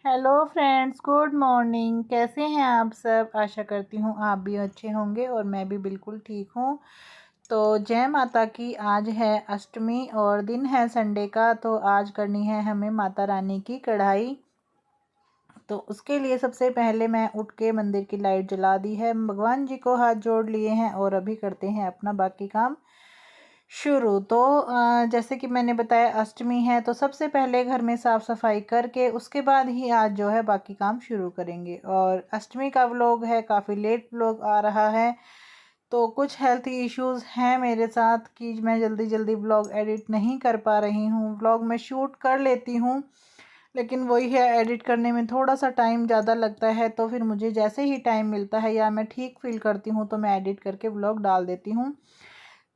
Hello friends, good morning. कैसे हैं आप सब? आशा करती हूँ आप भी अच्छे होंगे और मैं भी बिल्कुल ठीक हूँ। तो जय माता की। आज है अष्टमी और दिन है संडे का। तो आज करनी है हमें माता रानी की कढ़ाई। तो उसके लिए सबसे पहले मैं उठ के मंदिर की लाइट जला दी है, भगवान जी को हाथ जोड़ लिए हैं और अभी करते हैं अपना बाकी काम शुरू। तो जैसे कि मैंने बताया अष्टमी है, तो सबसे पहले घर में साफ़ सफाई करके उसके बाद ही आज जो है बाकी काम शुरू करेंगे। और अष्टमी का व्लॉग है, काफ़ी लेट व्लॉग आ रहा है। तो कुछ हेल्थ इश्यूज़ हैं मेरे साथ कि मैं जल्दी जल्दी व्लॉग एडिट नहीं कर पा रही हूँ। व्लॉग मैं शूट कर लेती हूँ, लेकिन वही है, एडिट करने में थोड़ा सा टाइम ज़्यादा लगता है। तो फिर मुझे जैसे ही टाइम मिलता है या मैं ठीक फील करती हूँ तो मैं एडिट करके व्लॉग डाल देती हूँ।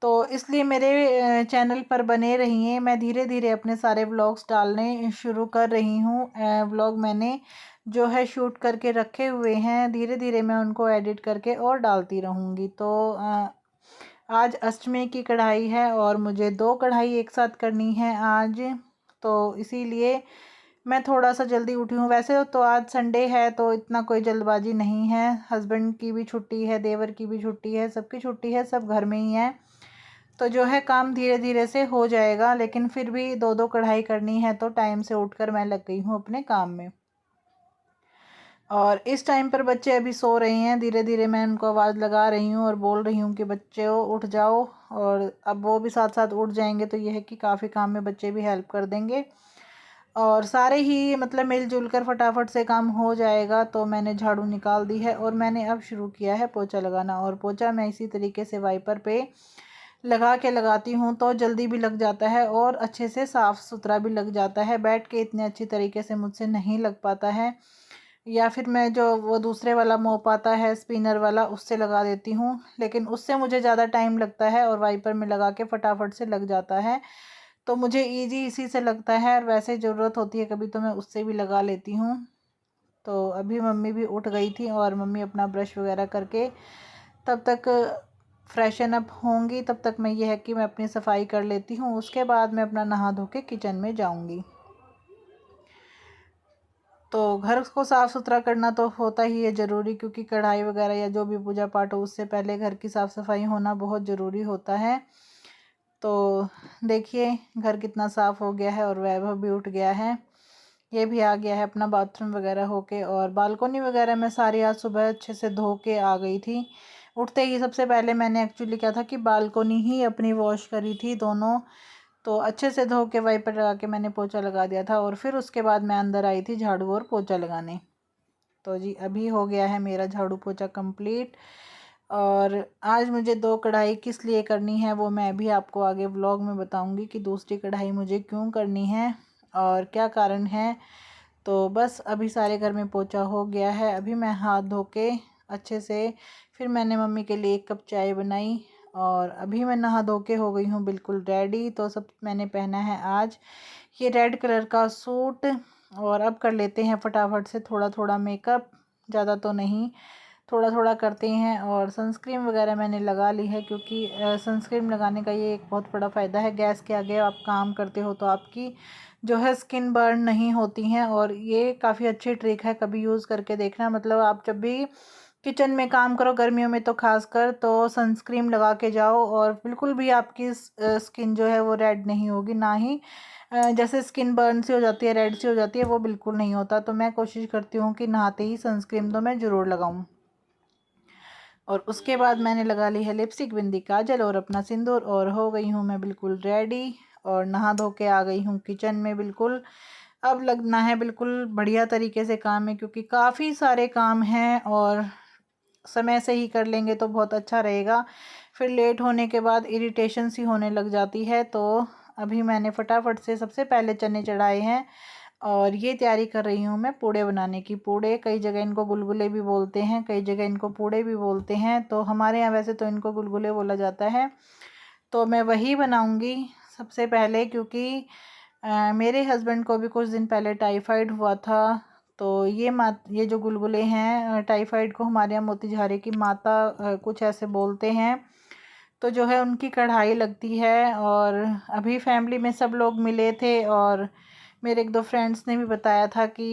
तो इसलिए मेरे चैनल पर बने रहिए। मैं धीरे धीरे अपने सारे व्लॉग्स डालने शुरू कर रही हूँ। व्लॉग मैंने जो है शूट करके रखे हुए हैं, धीरे धीरे मैं उनको एडिट करके और डालती रहूँगी। तो आज अष्टमी की कढ़ाई है और मुझे 2 कढ़ाई एक साथ करनी है आज। तो इसीलिए मैं थोड़ा सा जल्दी उठी हूँ। वैसे तो आज संडे है तो इतना कोई जल्दबाजी नहीं है। हस्बैंड की भी छुट्टी है, देवर की भी छुट्टी है, सबकी छुट्टी है, सब घर में ही है। तो जो है काम धीरे धीरे से हो जाएगा, लेकिन फिर भी 2-2 कढ़ाई करनी है तो टाइम से उठकर मैं लग गई हूँ अपने काम में। और इस टाइम पर बच्चे अभी सो रहे हैं। धीरे धीरे मैं उनको आवाज़ लगा रही हूँ और बोल रही हूँ कि बच्चे उठ जाओ। और अब वो भी साथ साथ उठ जाएंगे तो यह है कि काफ़ी काम में बच्चे भी हेल्प कर देंगे और सारे ही मतलब मिलजुल कर फटाफट से काम हो जाएगा। तो मैंने झाड़ू निकाल दी है और मैंने अब शुरू किया है पोछा लगाना। और पोछा मैं इसी तरीके से वाइपर पे लगा के लगाती हूँ तो जल्दी भी लग जाता है और अच्छे से साफ़ सुथरा भी लग जाता है। बैठ के इतने अच्छी तरीके से मुझसे नहीं लग पाता है, या फिर मैं जो वो दूसरे वाला मोप आता है स्पिनर वाला, उससे लगा देती हूँ, लेकिन उससे मुझे ज़्यादा टाइम लगता है और वाइपर में लगा के फटाफट से लग जाता है। तो मुझे ईजी इसी से लगता है और वैसे ज़रूरत होती है कभी तो मैं उससे भी लगा लेती हूँ। तो अभी मम्मी भी उठ गई थी और मम्मी अपना ब्रश वगैरह करके तब तक फ्रेशन अप होंगी। तब तक मैं ये है कि मैं अपनी सफाई कर लेती हूँ, उसके बाद मैं अपना नहा धो के किचन में जाऊँगी। तो घर को साफ़ सुथरा करना तो होता ही है ज़रूरी, क्योंकि कढ़ाई वगैरह या जो भी पूजा पाठ हो उससे पहले घर की साफ़ सफाई होना बहुत ज़रूरी होता है। तो देखिए घर कितना साफ़ हो गया है और वैभव भी उठ गया है। ये भी आ गया है अपना बाथरूम वगैरह होके। और बालकोनी वगैरह मैं सारी आज सुबह अच्छे से धो के आ गई थी। उठते ही सबसे पहले मैंने एक्चुअली क्या था कि बालकोनी ही अपनी वॉश करी थी दोनों। तो अच्छे से धो के वाइपर लगा के मैंने पोछा लगा दिया था और फिर उसके बाद मैं अंदर आई थी झाड़ू और पोछा लगाने। तो जी अभी हो गया है मेरा झाड़ू पोछा कंप्लीट। और आज मुझे 2 कढ़ाई किस लिए करनी है वो मैं अभी आपको आगे व्लॉग में बताऊंगी कि दूसरी कढ़ाई मुझे क्यों करनी है और क्या कारण है। तो बस अभी सारे घर में पोछा हो गया है। अभी मैं हाथ धो के अच्छे से फिर मैंने मम्मी के लिए 1 कप चाय बनाई और अभी मैं नहा धो के हो गई हूँ बिल्कुल रेडी। तो सब मैंने पहना है आज ये रेड कलर का सूट। और अब कर लेते हैं फटाफट से थोड़ा थोड़ा मेकअप, ज़्यादा तो नहीं, थोड़ा थोड़ा करते हैं। और सनस्क्रीन वगैरह मैंने लगा ली है, क्योंकि सनस्क्रीन लगाने का ये एक बहुत बड़ा फ़ायदा है। गैस के आगे आप काम करते हो तो आपकी जो है स्किन बर्न नहीं होती हैं। और ये काफ़ी अच्छी ट्रिक है, कभी यूज़ करके देखना। मतलब आप जब भी किचन में काम करो गर्मियों में तो खासकर, तो सनस्क्रीन लगा के जाओ और बिल्कुल भी आपकी स्किन जो है वो रेड नहीं होगी, ना ही जैसे स्किन बर्न सी हो जाती है, रेड सी हो जाती है, वो बिल्कुल नहीं होता। तो मैं कोशिश करती हूँ कि नहाते ही सनस्क्रीन तो मैं ज़रूर लगाऊँ। और उसके बाद मैंने लगा ली है लिपस्टिक, बिंदी, काजल और अपना सिंदूर और हो गई हूँ मैं बिल्कुल रेडी। और नहा धो के आ गई हूँ किचन में बिल्कुल। अब लगना है बिल्कुल बढ़िया तरीके से काम में, क्योंकि काफ़ी सारे काम हैं और समय से ही कर लेंगे तो बहुत अच्छा रहेगा। फिर लेट होने के बाद इरिटेशन सी होने लग जाती है। तो अभी मैंने फटाफट से सबसे पहले चने चढ़ाए हैं और ये तैयारी कर रही हूँ मैं पूड़े बनाने की। पूड़े कई जगह इनको गुलगुले भी बोलते हैं, कई जगह इनको पूड़े भी बोलते हैं। तो हमारे यहाँ वैसे तो इनको गुलगुले बोला जाता है। तो मैं वही बनाऊँगी सबसे पहले, क्योंकि मेरे हस्बैंड को भी कुछ दिन पहले टाइफाइड हुआ था। तो ये जो गुलगुले हैं, टाइफाइड को हमारे यहाँ मोतीझारे की माता कुछ ऐसे बोलते हैं। तो जो है उनकी कढ़ाई लगती है। और अभी फैमिली में सब लोग मिले थे और मेरे एक दो फ्रेंड्स ने भी बताया था कि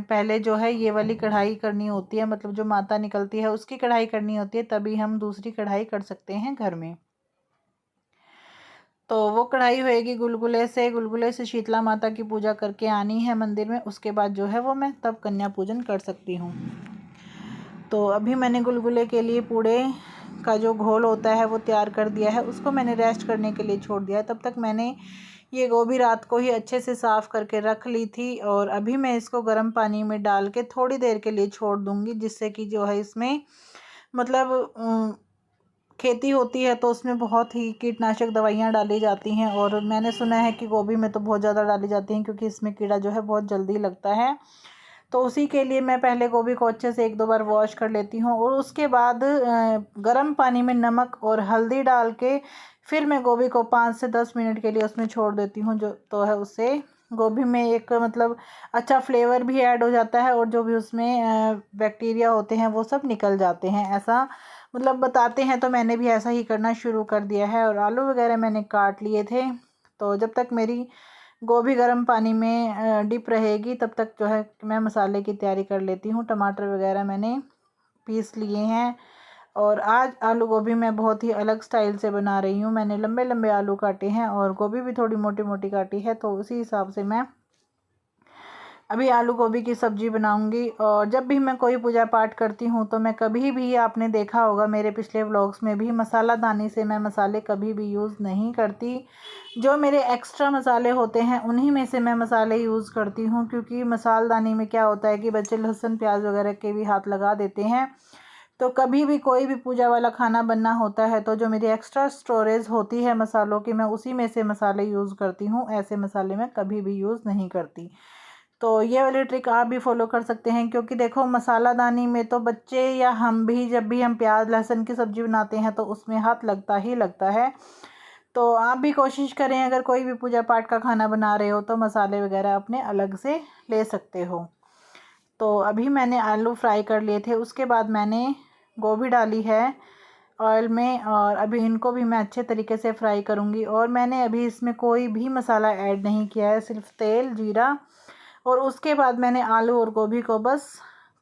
पहले जो है ये वाली कढ़ाई करनी होती है, मतलब जो माता निकलती है उसकी कढ़ाई करनी होती है, तभी हम दूसरी कढ़ाई कर सकते हैं घर में। तो वो कढ़ाई होएगी गुलगुले से शीतला माता की पूजा करके आनी है मंदिर में, उसके बाद जो है वो मैं तब कन्या पूजन कर सकती हूँ। तो अभी मैंने गुलगुले के लिए पूड़े का जो घोल होता है वो तैयार कर दिया है, उसको मैंने रेस्ट करने के लिए छोड़ दिया है। तब तक मैंने ये गोभी रात को ही अच्छे से साफ़ करके रख ली थी, और अभी मैं इसको गर्म पानी में डाल के थोड़ी देर के लिए छोड़ दूँगी, जिससे कि जो है इसमें मतलब खेती होती है तो उसमें बहुत ही कीटनाशक दवाइयाँ डाली जाती हैं, और मैंने सुना है कि गोभी में तो बहुत ज़्यादा डाली जाती हैं, क्योंकि इसमें कीड़ा जो है बहुत जल्दी लगता है। तो उसी के लिए मैं पहले गोभी को अच्छे से 1-2 बार वॉश कर लेती हूँ, और उसके बाद गर्म पानी में नमक और हल्दी डाल के फिर मैं गोभी को 5 से 10 मिनट के लिए उसमें छोड़ देती हूँ, जो तो है उससे गोभी में एक मतलब अच्छा फ्लेवर भी ऐड हो जाता है, और जो भी उसमें बैक्टीरिया होते हैं वो सब निकल जाते हैं। ऐसा मतलब बताते हैं, तो मैंने भी ऐसा ही करना शुरू कर दिया है। और आलू वगैरह मैंने काट लिए थे, तो जब तक मेरी गोभी गर्म पानी में डिप रहेगी तब तक जो है मैं मसाले की तैयारी कर लेती हूँ। टमाटर वगैरह मैंने पीस लिए हैं, और आज आलू गोभी मैं बहुत ही अलग स्टाइल से बना रही हूँ। मैंने लंबे लंबे आलू काटे हैं, और गोभी भी थोड़ी मोटी मोटी काटी है, तो उसी हिसाब से मैं अभी आलू गोभी की सब्ज़ी बनाऊंगी। और जब भी मैं कोई पूजा पाठ करती हूँ, तो मैं कभी भी, आपने देखा होगा मेरे पिछले व्लॉग्स में भी, मसाला दानी से मैं मसाले कभी भी यूज़ नहीं करती। जो मेरे एक्स्ट्रा मसाले होते हैं उन्हीं में से मैं मसाले यूज़ करती हूँ, क्योंकि मसालदानी में क्या होता है कि बच्चे लहसुन प्याज वगैरह के भी हाथ लगा देते हैं। तो कभी भी कोई भी पूजा वाला खाना बनना होता है, तो जो मेरी एक्स्ट्रा स्टोरेज होती है मसालों की, मैं उसी में से मसाले यूज़ करती हूँ। ऐसे मसाले मैं कभी भी यूज़ नहीं करती। तो ये वाली ट्रिक आप भी फॉलो कर सकते हैं, क्योंकि देखो मसाला दानी में तो बच्चे या हम भी, जब भी हम प्याज लहसुन की सब्ज़ी बनाते हैं तो उसमें हाथ लगता ही लगता है। तो आप भी कोशिश करें, अगर कोई भी पूजा पाठ का खाना बना रहे हो तो मसाले वगैरह अपने अलग से ले सकते हो। तो अभी मैंने आलू फ्राई कर लिए थे, उसके बाद मैंने गोभी डाली है ऑयल में, और अभी इनको भी मैं अच्छे तरीके से फ्राई करूँगी। और मैंने अभी इसमें कोई भी मसाला ऐड नहीं किया है, सिर्फ तेल जीरा, और उसके बाद मैंने आलू और गोभी को बस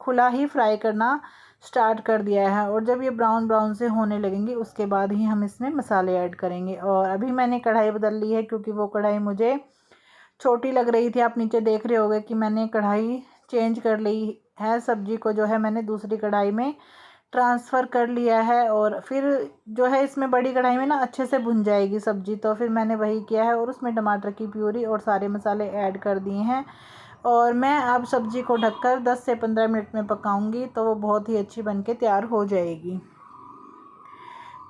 खुला ही फ्राई करना स्टार्ट कर दिया है। और जब ये ब्राउन ब्राउन से होने लगेंगी उसके बाद ही हम इसमें मसाले ऐड करेंगे। और अभी मैंने कढ़ाई बदल ली है, क्योंकि वो कढ़ाई मुझे छोटी लग रही थी। आप नीचे देख रहे होगे कि मैंने कढ़ाई चेंज कर ली है, सब्जी को जो है मैंने दूसरी कढ़ाई में ट्रांसफ़र कर लिया है। और फिर जो है इसमें बड़ी कढ़ाई में ना अच्छे से भुन जाएगी सब्ज़ी, तो फिर मैंने वही किया है, और उसमें टमाटर की प्यूरी और सारे मसाले ऐड कर दिए हैं। और मैं अब सब्ज़ी को ढककर 10 से 15 मिनट में पकाऊंगी, तो वो बहुत ही अच्छी बनके तैयार हो जाएगी।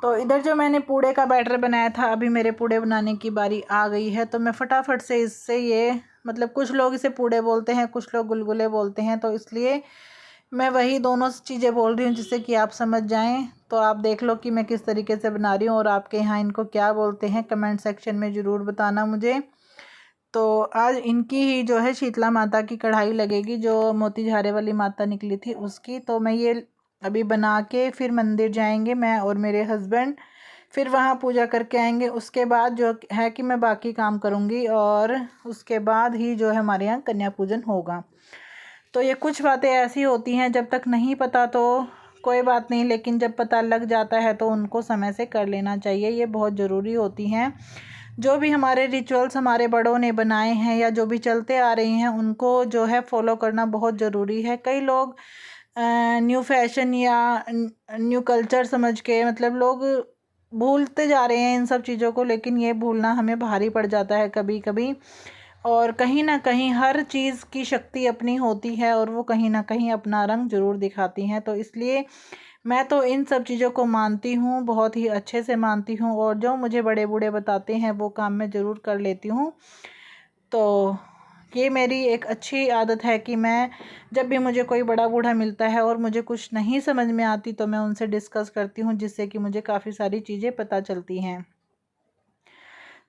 तो इधर जो मैंने पूड़े का बैटर बनाया था, अभी मेरे पूड़े बनाने की बारी आ गई है, तो मैं फटाफट से इससे ये मतलब कुछ लोग इसे पूड़े बोलते हैं, कुछ लोग गुलगुले बोलते हैं, तो इसलिए मैं वही दोनों चीज़ें बोल रही हूँ जिससे कि आप समझ जाएं। तो आप देख लो कि मैं किस तरीके से बना रही हूँ, और आपके यहाँ इनको क्या बोलते हैं कमेंट सेक्शन में ज़रूर बताना मुझे। तो आज इनकी ही जो है शीतला माता की कढ़ाई लगेगी, जो मोतीझारे वाली माता निकली थी उसकी। तो मैं ये अभी बना के फिर मंदिर जाएंगे मैं और मेरे हस्बैंड, फिर वहाँ पूजा करके आएंगे। उसके बाद जो है कि मैं बाकी काम करूँगी, और उसके बाद ही जो है हमारे यहाँ कन्या पूजन होगा। तो ये कुछ बातें ऐसी होती हैं, जब तक नहीं पता तो कोई बात नहीं, लेकिन जब पता लग जाता है तो उनको समय से कर लेना चाहिए, ये बहुत ज़रूरी होती हैं। जो भी हमारे रिचुअल्स हमारे बड़ों ने बनाए हैं या जो भी चलते आ रहे हैं, उनको जो है फॉलो करना बहुत ज़रूरी है। कई लोग न्यू फैशन या न्यू कल्चर समझ के मतलब लोग भूलते जा रहे हैं इन सब चीज़ों को, लेकिन ये भूलना हमें भारी पड़ जाता है कभी कभी। और कहीं ना कहीं हर चीज़ की शक्ति अपनी होती है, और वो कहीं ना कहीं अपना रंग ज़रूर दिखाती हैं। तो इसलिए मैं तो इन सब चीज़ों को मानती हूँ, बहुत ही अच्छे से मानती हूँ, और जो मुझे बड़े बूढ़े बताते हैं वो काम मैं ज़रूर कर लेती हूँ। तो ये मेरी एक अच्छी आदत है कि मैं जब भी मुझे कोई बड़ा बूढ़ा मिलता है और मुझे कुछ नहीं समझ में आती, तो मैं उनसे डिस्कस करती हूँ, जिससे कि मुझे काफ़ी सारी चीज़ें पता चलती हैं।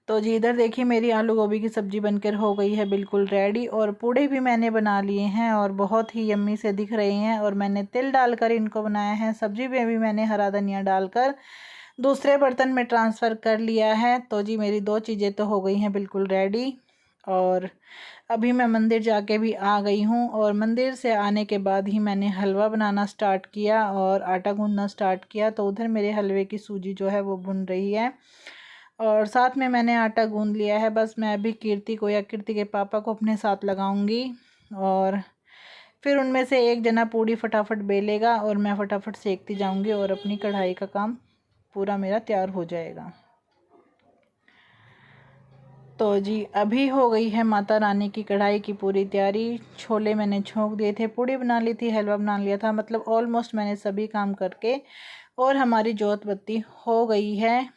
तो जी इधर देखिए मेरी आलू गोभी की सब्ज़ी बनकर हो गई है बिल्कुल रेडी, और पूड़े भी मैंने बना लिए हैं और बहुत ही यम्मी से दिख रहे हैं। और मैंने तिल डालकर इनको बनाया है। सब्ज़ी में भी मैंने हरा धनिया डालकर दूसरे बर्तन में ट्रांसफ़र कर लिया है। तो जी मेरी दो चीज़ें तो हो गई हैं बिल्कुल रेडी। और अभी मैं मंदिर जाके भी आ गई हूँ और मंदिर से आने के बाद ही मैंने हलवा बनाना स्टार्ट किया और आटा गूंदना स्टार्ट किया। तो उधर मेरे हलवे की सूजी जो है वो भुन रही है और साथ में मैंने आटा गूंद लिया है। बस मैं अभी कीर्ति को या कीर्ति के पापा को अपने साथ लगाऊंगी और फिर उनमें से एक जना पूड़ी फटाफट बेलेगा और मैं फटाफट सेकती जाऊंगी और अपनी कढ़ाई का काम पूरा मेरा तैयार हो जाएगा। तो जी अभी हो गई है माता रानी की कढ़ाई की पूरी तैयारी। छोले मैंने छोंक दिए थे, पूड़ी बना ली थी, हलवा बना लिया था, मतलब ऑलमोस्ट मैंने सभी काम करके और हमारी जोत बत्ती हो गई है।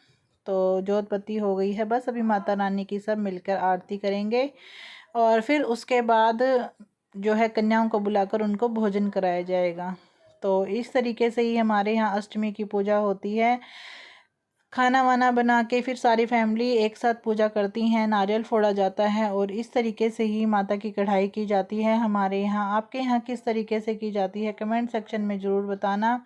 तो जोत बत्ती हो गई है, बस अभी माता रानी की सब मिलकर आरती करेंगे और फिर उसके बाद जो है कन्याओं को बुलाकर उनको भोजन कराया जाएगा। तो इस तरीके से ही हमारे यहाँ अष्टमी की पूजा होती है। खाना वाना बना के फिर सारी फैमिली एक साथ पूजा करती हैं, नारियल फोड़ा जाता है और इस तरीके से ही माता की कढ़ाई की जाती है हमारे यहाँ। आपके यहाँ किस तरीके से की जाती है कमेंट सेक्शन में ज़रूर बताना।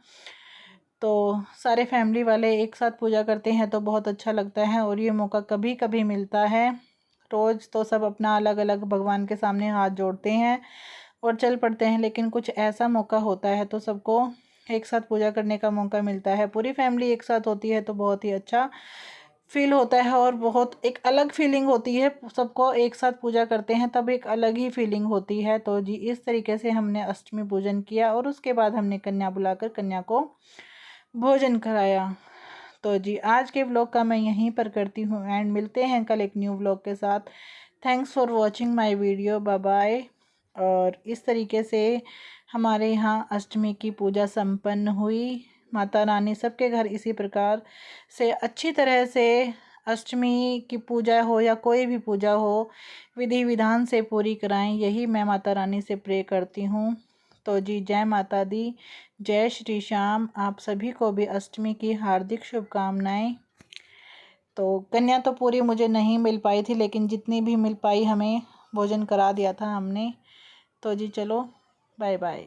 तो सारे फैमिली वाले एक साथ पूजा करते हैं तो बहुत अच्छा लगता है और ये मौका कभी कभी मिलता है। रोज़ तो सब अपना अलग अलग भगवान के सामने हाथ जोड़ते हैं और चल पड़ते हैं, लेकिन कुछ ऐसा मौका होता है तो सबको एक साथ पूजा करने का मौका मिलता है। पूरी फैमिली एक साथ होती है तो बहुत ही अच्छा फील होता है और बहुत एक अलग फीलिंग होती है। सबको एक साथ पूजा करते हैं तब एक अलग ही फीलिंग होती है। तो जी इस तरीके से हमने अष्टमी पूजन किया और उसके बाद हमने कन्या बुलाकर कन्या को भोजन कराया। तो जी आज के व्लॉग का मैं यहीं पर करती हूँ एंड मिलते हैं कल एक न्यू व्लॉग के साथ। Thanks for watching my video, bye bye. और इस तरीके से हमारे यहाँ अष्टमी की पूजा संपन्न हुई। माता रानी सबके घर इसी प्रकार से अच्छी तरह से अष्टमी की पूजा हो या कोई भी पूजा हो विधि विधान से पूरी कराएं, यही मैं माता रानी से प्रे करती हूँ। तो जी जय माता दी, जय श्री श्याम। आप सभी को भी अष्टमी की हार्दिक शुभकामनाएं। तो कन्या तो पूरी मुझे नहीं मिल पाई थी, लेकिन जितनी भी मिल पाई हमें भोजन करा दिया था हमने। तो जी चलो बाय बाय।